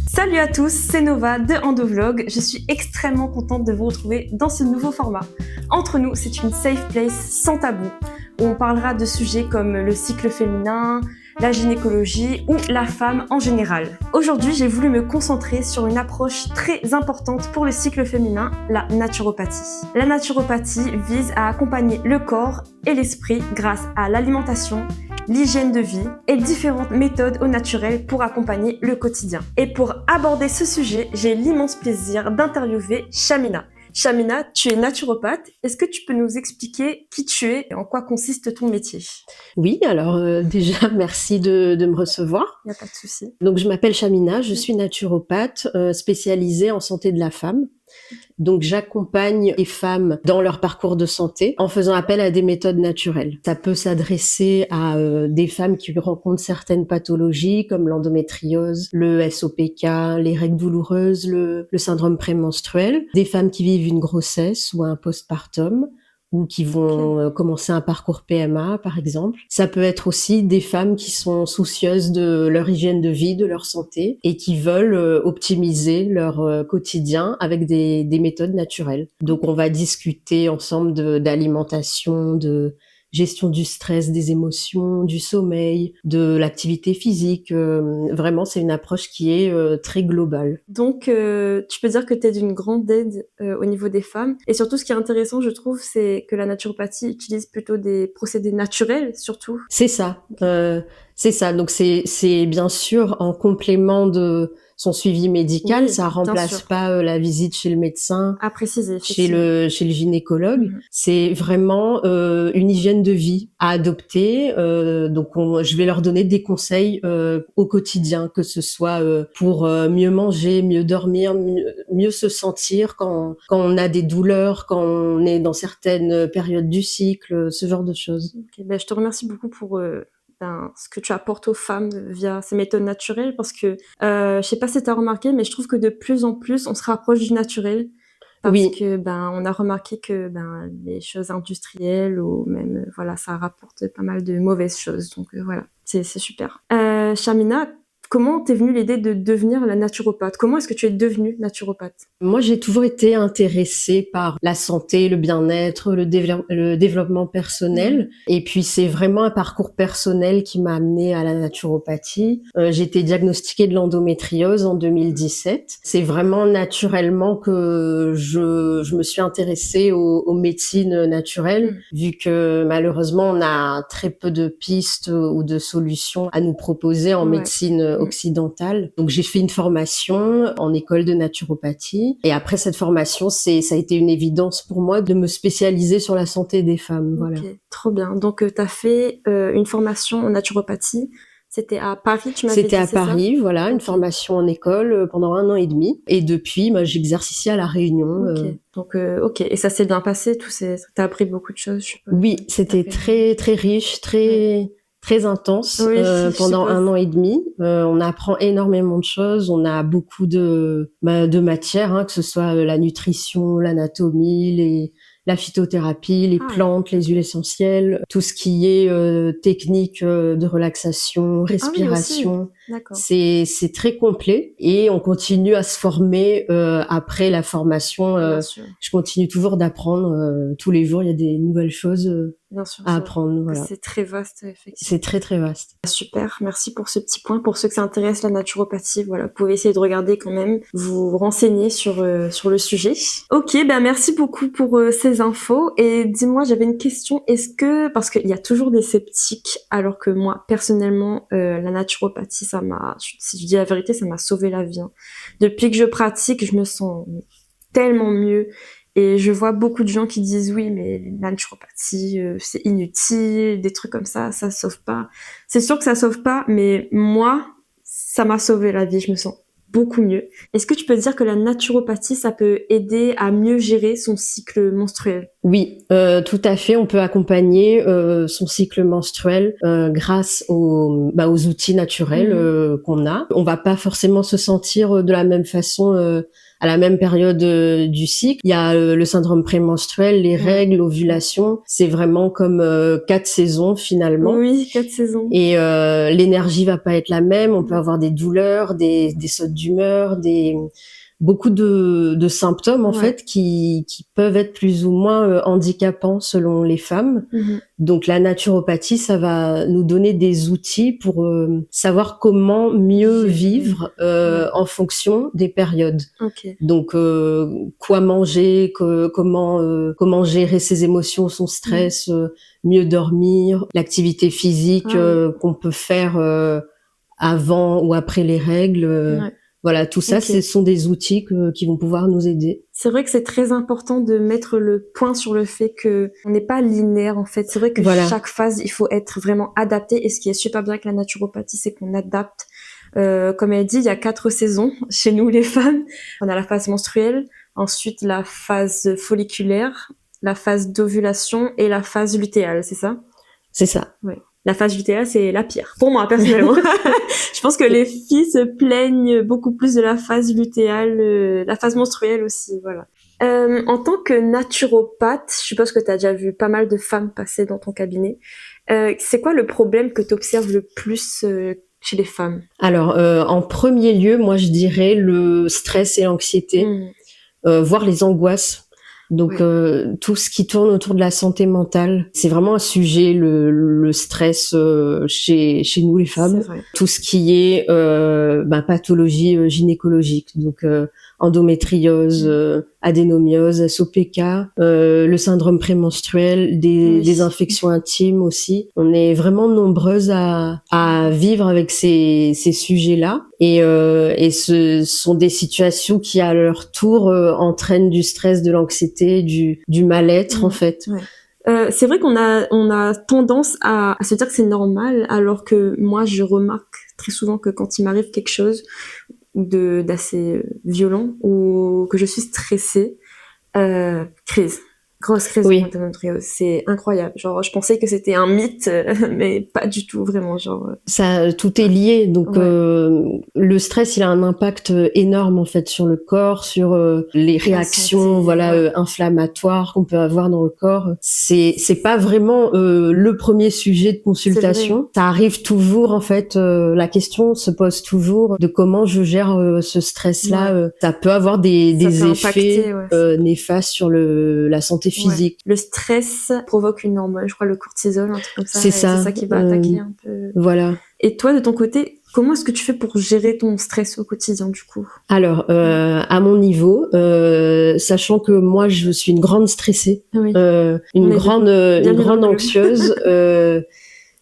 Salut à tous, c'est Nova de Endovlog. Je suis extrêmement contente de vous retrouver dans ce nouveau format. Entre nous, c'est une safe place sans tabou, où on parlera de sujets comme le cycle féminin, la gynécologie ou la femme en général. Aujourd'hui, j'ai voulu me concentrer sur une approche très importante pour le cycle féminin, la naturopathie. La naturopathie vise à accompagner le corps et l'esprit grâce à l'alimentation, l'hygiène de vie et différentes méthodes au naturel pour accompagner le quotidien. Et pour aborder ce sujet, j'ai l'immense plaisir d'interviewer Shamina. Shamina, tu es naturopathe. Est-ce que tu peux nous expliquer qui tu es et en quoi consiste ton métier? Oui, alors déjà, merci de me recevoir. Il n'y a pas de souci. Donc, je m'appelle Shamina, je suis naturopathe spécialisée en santé de la femme. Donc, j'accompagne les femmes dans leur parcours de santé en faisant appel à des méthodes naturelles. Ça peut s'adresser à des femmes qui rencontrent certaines pathologies comme l'endométriose, le SOPK, les règles douloureuses, le syndrome prémenstruel, des femmes qui vivent une grossesse ou un postpartum, ou qui vont commencer un parcours PMA, par exemple. Ça peut être aussi des femmes qui sont soucieuses de leur hygiène de vie, de leur santé, et qui veulent optimiser leur quotidien avec des méthodes naturelles. Donc, on va discuter ensemble d'alimentation, de gestion du stress, des émotions, du sommeil, de l'activité physique. Vraiment, c'est une approche qui est très globale. Donc, tu peux dire que tu es d'une grande aide au niveau des femmes. Et surtout, ce qui est intéressant, je trouve, c'est que la naturopathie utilise plutôt des procédés naturels, surtout. C'est ça. Donc, c'est bien sûr en complément de son suivi médical. Oui, ça remplace pas la visite chez le médecin, à préciser, chez le gynécologue. C'est vraiment une hygiène de vie à adopter. Donc, je vais leur donner des conseils au quotidien, que ce soit pour mieux manger, mieux dormir, mieux se sentir quand on a des douleurs, quand on est dans certaines périodes du cycle, ce genre de choses. Okay, je te remercie beaucoup pour ce que tu apportes aux femmes via ces méthodes naturelles, parce que je sais pas si tu as remarqué, mais je trouve que de plus en plus on se rapproche du naturel, parce que on a remarqué que les choses industrielles ou même voilà, ça rapporte pas mal de mauvaises choses, donc voilà, c'est super. Shamina, comment t'es venue l'idée de devenir la naturopathe? Comment est-ce que tu es devenue naturopathe? Moi, j'ai toujours été intéressée par la santé, le bien-être, le développement personnel. Et puis, c'est vraiment un parcours personnel qui m'a amenée à la naturopathie. J'ai été diagnostiquée de l'endométriose en 2017. C'est vraiment naturellement que je me suis intéressée aux médecines naturelles, vu que malheureusement, on a très peu de pistes ou de solutions à nous proposer en médecine occidentale. Donc, j'ai fait une formation en école de naturopathie. Et après cette formation, ça a été une évidence pour moi de me spécialiser sur la santé des femmes. Voilà. Ok, trop bien. Donc, tu as fait une formation en naturopathie. C'était à Paris, tu m'avais dit, C'était à Paris, voilà, une formation en école pendant 1 an et demi. Et depuis, j'exerce ici à La Réunion. Donc, ok. Et ça s'est bien passé, t'as appris beaucoup de choses, je suppose. Oui, c'était très, très riche, très intense pendant 1 an et demi. On apprend énormément de choses. On a beaucoup de matières, que ce soit la nutrition, l'anatomie, la phytothérapie, les plantes, les huiles essentielles, tout ce qui est technique de relaxation, respiration. C'est très complet et on continue à se former après la formation. Je continue toujours d'apprendre tous les jours. Il y a des nouvelles choses à apprendre. Voilà. C'est très vaste, effectivement. C'est très très vaste. Super, merci pour ce petit point. Pour ceux que ça intéresse, la naturopathie, voilà, vous pouvez essayer de regarder quand même, vous renseigner sur le sujet. Ok, merci beaucoup pour ces infos. Et dis-moi, j'avais une question. Parce qu'il y a toujours des sceptiques, alors que moi, personnellement, la naturopathie, si je dis la vérité, ça m'a sauvé la vie. Depuis que je pratique, je me sens tellement mieux. Et je vois beaucoup de gens qui disent oui, mais la naturopathie, c'est inutile, des trucs comme ça sauve pas. C'est sûr que ça sauve pas, mais moi, ça m'a sauvé la vie, je me sens beaucoup mieux. Est-ce que tu peux dire que la naturopathie, ça peut aider à mieux gérer son cycle menstruel? Oui, tout à fait. On peut accompagner son cycle menstruel grâce aux outils naturels qu'on a. On va pas forcément se sentir de la même façon à la même période du cycle. Il y a le syndrome prémenstruel, les règles, l'ovulation. C'est vraiment comme 4 saisons finalement. Oui, 4 saisons. Et l'énergie va pas être la même. On peut avoir des douleurs, des sautes d'humeur, beaucoup de symptômes en fait qui peuvent être plus ou moins handicapants selon les femmes. Donc la naturopathie, ça va nous donner des outils pour savoir comment mieux vivre en fonction des périodes. Donc quoi manger, comment gérer ses émotions, son stress, mieux dormir, l'activité physique qu'on peut faire avant ou après les règles. Voilà, tout ça, ce sont des outils qui vont pouvoir nous aider. C'est vrai que c'est très important de mettre le point sur le fait que on n'est pas linéaire, en fait. C'est vrai que chaque phase, il faut être vraiment adapté. Et ce qui est super bien avec la naturopathie, c'est qu'on adapte. Comme elle dit, il y a 4 saisons chez nous, les femmes. On a la phase menstruelle, ensuite la phase folliculaire, la phase d'ovulation et la phase lutéale, c'est ça? C'est ça. Ouais. La phase lutéale, c'est la pire. Pour moi, personnellement. Je pense que les filles se plaignent beaucoup plus de la phase lutéale, la phase menstruelle aussi, voilà. En tant que naturopathe, je suppose que tu as déjà vu pas mal de femmes passer dans ton cabinet. C'est quoi le problème que tu observes le plus chez les femmes? Alors, en premier lieu, moi, je dirais le stress et l'anxiété, voire les angoisses. Donc tout ce qui tourne autour de la santé mentale, c'est vraiment un sujet, le stress chez nous les femmes. Tout ce qui est pathologie gynécologique, donc endométriose, adénomiose, SOPK, le syndrome prémenstruel, des infections intimes aussi. On est vraiment nombreuses à vivre avec ces sujets-là. Et ce sont des situations qui, à leur tour, entraînent du stress, de l'anxiété, du mal-être, en fait. C'est vrai qu'on a tendance à se dire que c'est normal, alors que moi, je remarque très souvent que quand il m'arrive quelque chose d'assez violent ou que je suis stressée, grosse crise d'endométriose, c'est incroyable. Genre, je pensais que c'était un mythe, mais pas du tout, vraiment. Genre, ça, tout est lié. Donc, le stress, il a un impact énorme en fait sur le corps, sur les réactions, inflammatoires qu'on peut avoir dans le corps. C'est pas vraiment le premier sujet de consultation. Ça arrive toujours en fait. La question se pose toujours de comment je gère ce stress-là. Ça peut avoir des effets néfastes sur la santé physique. Le stress provoque une hormone, je crois le cortisol, un truc comme ça. C'est ça. C'est ça qui va attaquer un peu. Voilà. Et toi, de ton côté, comment est-ce que tu fais pour gérer ton stress au quotidien, du coup? Alors, à mon niveau, sachant que moi, je suis une grande stressée, une grande anxieuse,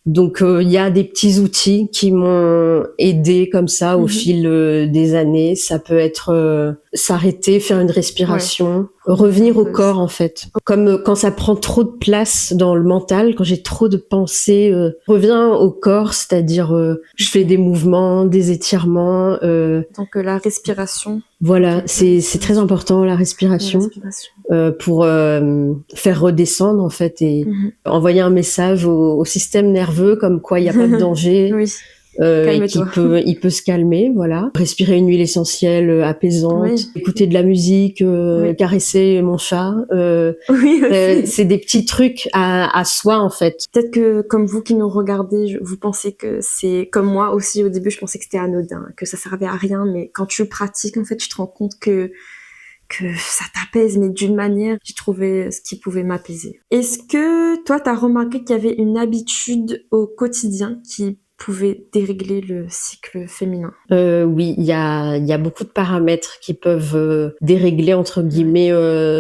donc il y a des petits outils qui m'ont aidé comme ça au fil des années. Ça peut être s'arrêter, faire une respiration, revenir au corps en fait. Comme quand ça prend trop de place dans le mental, quand j'ai trop de pensées, reviens au corps, c'est-à-dire je fais des mouvements, des étirements. Donc la respiration. Voilà, c'est très important la respiration. Pour faire redescendre en fait et envoyer un message au système nerveux comme quoi il n'y a pas de danger. Et il peut se calmer, voilà. Respirer une huile essentielle apaisante, écouter de la musique, caresser mon chat. C'est des petits trucs à soi en fait. Peut-être que comme vous qui nous regardez, vous pensez que c'est comme moi aussi au début, je pensais que c'était anodin, que ça servait à rien, mais quand tu le pratiques, en fait, tu te rends compte que ça t'apaise, mais d'une manière, j'ai trouvé ce qui pouvait m'apaiser. Est-ce que toi, t'as remarqué qu'il y avait une habitude au quotidien qui pouvait dérégler le cycle féminin? Oui, il y a beaucoup de paramètres qui peuvent dérégler entre guillemets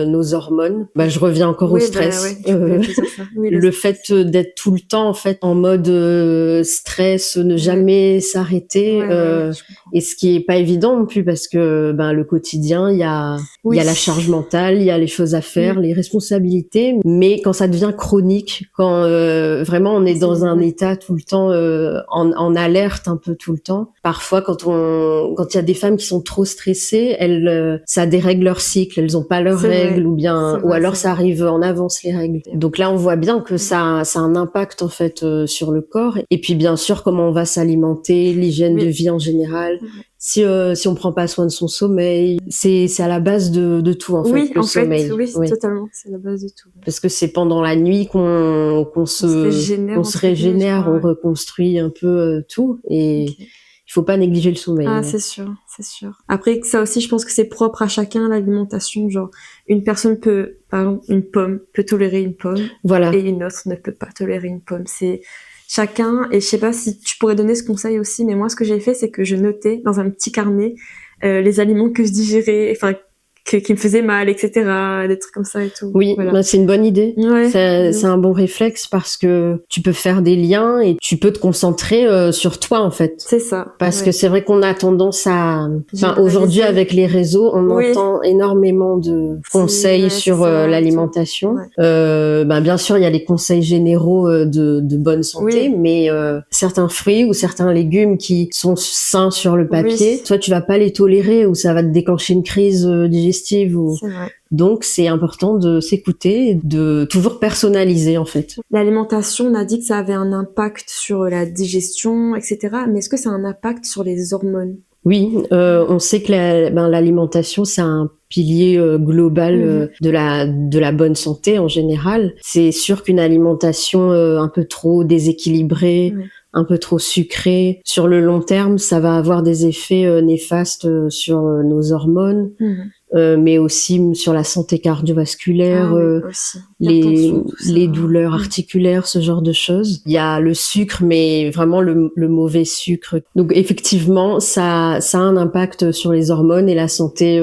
nos hormones. Je reviens encore au stress. Le fait d'être tout le temps en fait en mode stress, ne jamais s'arrêter, et ce qui est pas évident non plus parce que le quotidien, il y a la charge mentale, il y a les choses à faire, les responsabilités, mais quand ça devient chronique, quand vraiment on est dans un état tout le temps en alerte un peu tout le temps. Parfois, quand il y a des femmes qui sont trop stressées, ça dérègle leur cycle, elles ont pas leurs règles, ou alors ça arrive en avance les règles. Donc là, on voit bien que ça a un impact en fait sur le corps. Et puis bien sûr, comment on va s'alimenter, l'hygiène de vie en général. si on prend pas soin de son sommeil, c'est à la base de tout en fait, Oui, le en fait, sommeil. oui, totalement, c'est la base de tout. Parce que c'est pendant la nuit qu'on se régénère, on se régénère, on reconstruit un peu tout, et Ok. il faut pas négliger le sommeil. Ah, c'est sûr, c'est sûr. Après, ça aussi, je pense que c'est propre à chacun, l'alimentation. Genre, une personne peut, par exemple, une pomme peut tolérer une pomme, Voilà. et une autre ne peut pas tolérer une pomme. C'est chacun, et je sais pas si tu pourrais donner ce conseil aussi, mais moi, ce que j'ai fait, c'est que je notais dans un petit carnet les aliments que je digérais, enfin, qui me faisaient mal, etc., des trucs comme ça et tout. Oui, Voilà. bah, c'est une bonne idée. Ouais. C'est un bon réflexe parce que tu peux faire des liens et tu peux te concentrer sur toi en fait. C'est ça. Parce que c'est vrai qu'on a tendance à, aujourd'hui avec les réseaux, on entend énormément de conseils sur l'alimentation. Bien sûr, il y a les conseils généraux de bonne santé, mais certains fruits ou certains légumes qui sont sains sur le papier, toi tu vas pas les tolérer ou ça va te déclencher une crise digestive ou. C'est vrai. Donc, c'est important de s'écouter et de toujours personnaliser, en fait. L'alimentation, on a dit que ça avait un impact sur la digestion, etc. Mais est-ce que ça a un impact sur les hormones? Oui, on sait que l'alimentation, c'est un pilier global de la bonne santé en général. C'est sûr qu'une alimentation un peu trop déséquilibrée, un peu trop sucrée, sur le long terme, ça va avoir des effets néfastes sur nos hormones. Mais aussi sur la santé cardiovasculaire, les douleurs articulaires, ce genre de choses. Il y a le sucre, mais vraiment le mauvais sucre. Donc effectivement, ça a un impact sur les hormones et la santé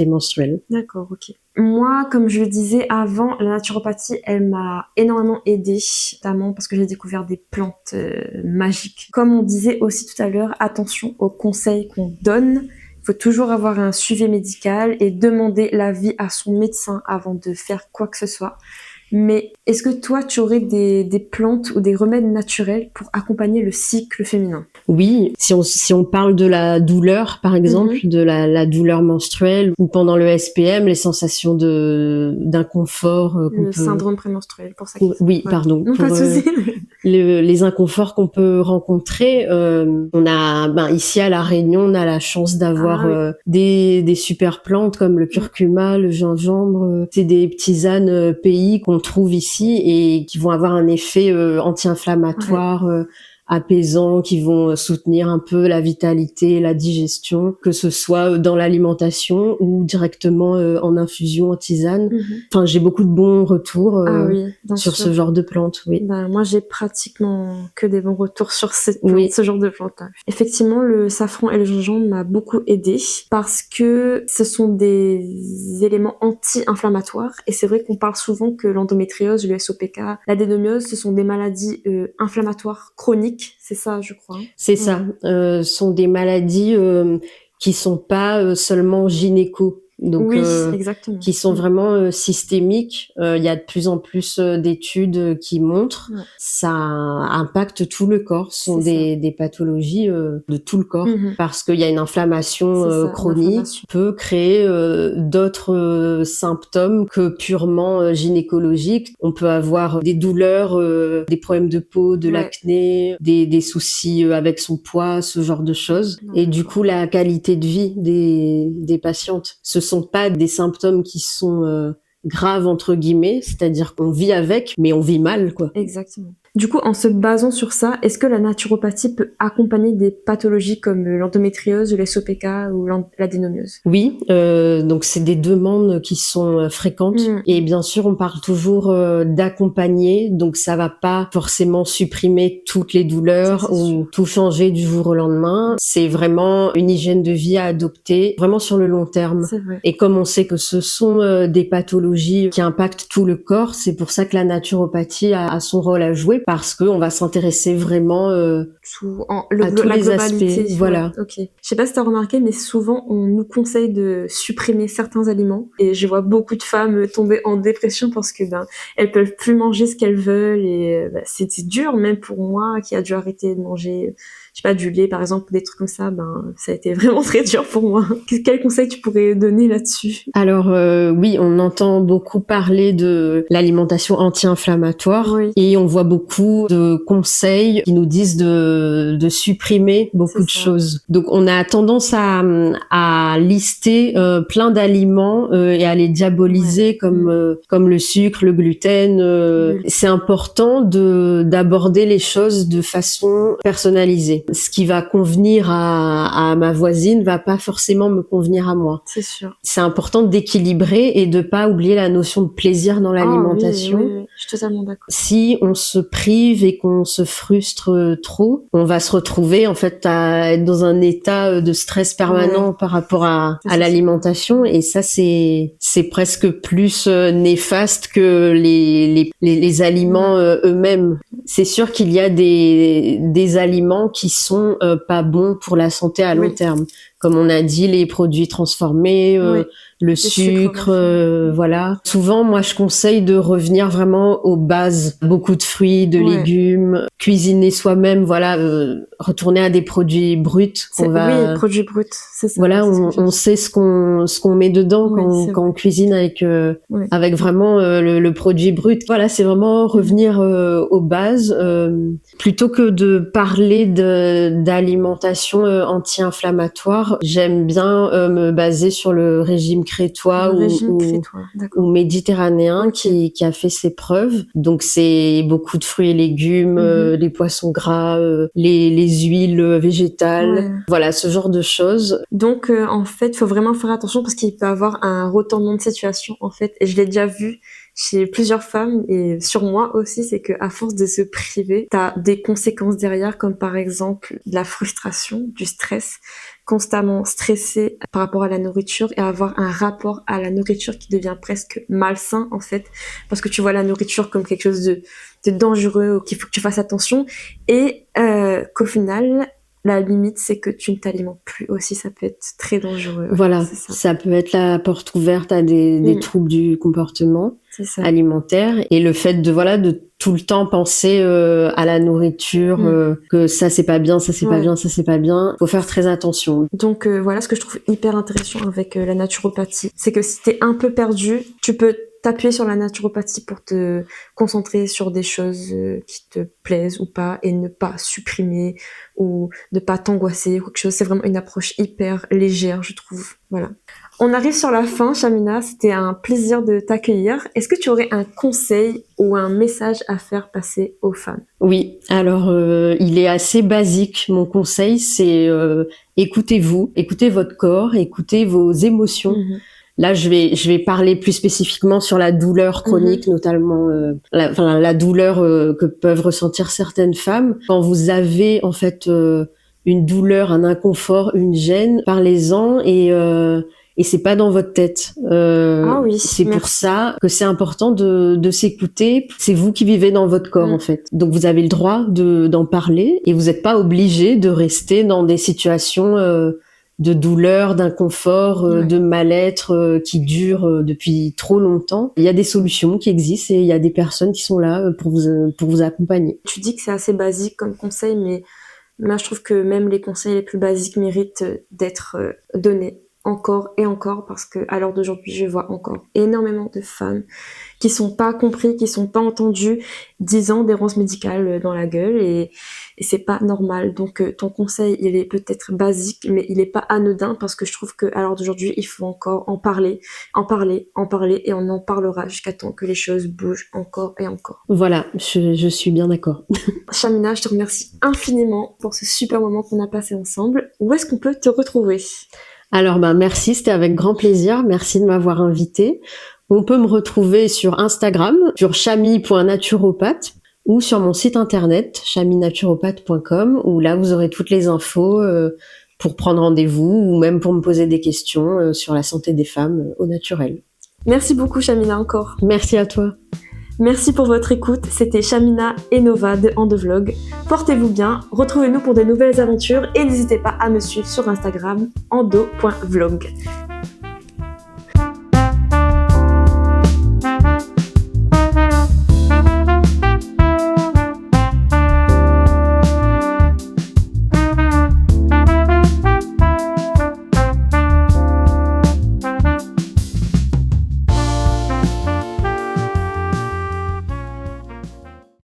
menstruelle. D'accord, ok. Moi, comme je le disais avant, la naturopathie, elle m'a énormément aidée, notamment parce que j'ai découvert des plantes magiques. Comme on disait aussi tout à l'heure, attention aux conseils qu'on donne. Il faut toujours avoir un suivi médical et demander l'avis à son médecin avant de faire quoi que ce soit. Mais est-ce que toi, tu aurais des plantes ou des remèdes naturels pour accompagner le cycle féminin? Oui, si on parle de la douleur, par exemple, de la douleur menstruelle ou pendant le SPM, les sensations d'inconfort. Le syndrome prémenstruel, pour ça. Oui, pardon. Non, pas de souci. Les inconforts qu'on peut rencontrer, on a, ici à La Réunion, on a la chance d'avoir des super plantes comme le curcuma, le gingembre. C'est des tisanes pays qu'on trouve ici et qui vont avoir un effet anti-inflammatoire, apaisants, qui vont soutenir un peu la vitalité, la digestion, que ce soit dans l'alimentation ou directement en infusion, en tisane. Enfin, j'ai beaucoup de bons retours sur ce genre de plantes. Oui. Moi, j'ai pratiquement que des bons retours sur ce genre de plantes. Effectivement, le safran et le gingembre m'a beaucoup aidé parce que ce sont des éléments anti-inflammatoires et c'est vrai qu'on parle souvent que l'endométriose, le SOPK, l'adénomiose, ce sont des maladies inflammatoires chroniques. C'est ça, je crois. C'est ça. Sont des maladies qui sont pas seulement gynéco. Donc, exactement. Qui sont vraiment systémiques. Il y a de plus en plus d'études qui montrent ça impacte tout le corps. Ce sont des pathologies de tout le corps parce qu'il y a une inflammation chronique qui peut créer d'autres symptômes que purement gynécologiques. On peut avoir des douleurs, des problèmes de peau, de l'acné, des soucis avec son poids, ce genre de choses. Et du coup, la qualité de vie des patientes, ce sont pas des symptômes qui sont graves entre guillemets, c'est-à-dire qu'on vit avec, mais on vit mal, quoi. Exactement. Du coup, en se basant sur ça, est-ce que la naturopathie peut accompagner des pathologies comme l'endométriose, le SOPK ou l'adénomiose? Oui, donc c'est des demandes qui sont fréquentes et bien sûr on parle toujours d'accompagner, donc ça va pas forcément supprimer toutes les douleurs ou tout changer du jour au lendemain. C'est vraiment une hygiène de vie à adopter, vraiment sur le long terme. C'est vrai. Et comme on sait que ce sont des pathologies qui impactent tout le corps, c'est pour ça que la naturopathie a son rôle à jouer. Parce qu'on va s'intéresser vraiment à tous les aspects. Voilà. Ok. Je sais pas si t'as remarqué, mais souvent on nous conseille de supprimer certains aliments. Et je vois beaucoup de femmes tomber en dépression parce que elles peuvent plus manger ce qu'elles veulent et c'était dur même pour moi qui a dû arrêter de manger. Je sais pas, du lait par exemple, des trucs comme ça, ça a été vraiment très dur pour moi. Quel conseil tu pourrais donner là-dessus? Alors oui, on entend beaucoup parler de l'alimentation anti-inflammatoire et on voit beaucoup beaucoup de conseils qui nous disent de supprimer beaucoup de choses. Donc on a tendance à lister plein d'aliments et à les diaboliser comme le sucre, le gluten. C'est important d'aborder les choses de façon personnalisée. Ce qui va convenir à ma voisine va pas forcément me convenir à moi. C'est sûr. C'est important d'équilibrer et de pas oublier la notion de plaisir dans l'alimentation. Oui, je suis totalement d'accord. Si on se prive et qu'on se frustre trop, on va se retrouver en fait à être dans un état de stress permanent par rapport à l'alimentation, et ça c'est presque plus néfaste que les aliments eux-mêmes. C'est sûr qu'il y a des aliments qui sont pas bons pour la santé à long terme. Comme on a dit, les produits transformés, le sucre, voilà. Souvent, moi, je conseille de revenir vraiment aux bases. Beaucoup de fruits, de légumes, cuisiner soi-même, voilà, retourner à des produits bruts. Oui, produits bruts, c'est ça. Voilà, on sait ce qu'on met dedans quand on cuisine avec vraiment le produit brut. Voilà, c'est vraiment revenir aux bases, plutôt que de parler d'alimentation anti-inflammatoire. J'aime bien me baser sur le régime crétois ou méditerranéen qui a fait ses preuves. Donc c'est beaucoup de fruits et légumes, les poissons gras, les huiles végétales, voilà, ce genre de choses. Donc en fait, il faut vraiment faire attention parce qu'il peut avoir un retournement de situation en fait, et je l'ai déjà vu chez plusieurs femmes et sur moi aussi, c'est que à force de se priver, t'as des conséquences derrière, comme par exemple de la frustration, du stress, constamment stressé par rapport à la nourriture et avoir un rapport à la nourriture qui devient presque malsain en fait, parce que tu vois la nourriture comme quelque chose de dangereux, qu'il faut que tu fasses attention, et qu'au final la limite, c'est que tu ne t'alimentes plus aussi, ça peut être très dangereux. Voilà, ça peut être la porte ouverte à des troubles du comportement alimentaire, et le fait de tout le temps penser à la nourriture, que ça c'est pas bien, ça c'est pas bien, ça c'est pas bien. Faut faire très attention. Donc voilà ce que je trouve hyper intéressant avec la naturopathie, c'est que si t'es un peu perdu, tu peux t'appuyer sur la naturopathie pour te concentrer sur des choses qui te plaisent ou pas, et ne pas supprimer ou ne pas t'angoisser ou quelque chose. C'est vraiment une approche hyper légère, je trouve. Voilà. On arrive sur la fin, Shamina. C'était un plaisir de t'accueillir. Est-ce que tu aurais un conseil ou un message à faire passer aux femmes? Oui, alors il est assez basique. Mon conseil, c'est écoutez-vous, écoutez votre corps, écoutez vos émotions. Là, je vais parler plus spécifiquement sur la douleur chronique, notamment la douleur que peuvent ressentir certaines femmes. Quand vous avez en fait une douleur, un inconfort, une gêne, parlez-en, et c'est pas dans votre tête. C'est pour ça que c'est important de s'écouter. C'est vous qui vivez dans votre corps en fait. Donc vous avez le droit d'en parler, et vous n'êtes pas obligé de rester dans des situations de douleur, d'inconfort, de mal-être qui durent depuis trop longtemps. Il y a des solutions qui existent, et il y a des personnes qui sont là pour vous accompagner. Tu dis que c'est assez basique comme conseil, mais moi je trouve que même les conseils les plus basiques méritent d'être donnés encore et encore, parce que à l'heure d'aujourd'hui, je vois encore énormément de femmes qui sont pas compris, qui sont pas entendues, disant d'errance médicale dans la gueule, et c'est pas normal. Donc ton conseil, il est peut-être basique, mais il est pas anodin, parce que je trouve que à l'heure d'aujourd'hui, il faut encore en parler, et on en parlera jusqu'à temps que les choses bougent encore et encore. Voilà, je suis bien d'accord. Shamina, je te remercie infiniment pour ce super moment qu'on a passé ensemble. Où est-ce qu'on peut te retrouver? Alors merci, c'était avec grand plaisir. Merci de m'avoir invitée. On peut me retrouver sur Instagram, sur chami.naturopathe, ou sur mon site internet chaminaturopathe.com, où là vous aurez toutes les infos pour prendre rendez-vous, ou même pour me poser des questions sur la santé des femmes au naturel. Merci beaucoup Shamina encore. Merci à toi. Merci pour votre écoute, c'était Shamina et Nova de Endovlog. Portez-vous bien, retrouvez-nous pour de nouvelles aventures, et n'hésitez pas à me suivre sur Instagram endo.vlog.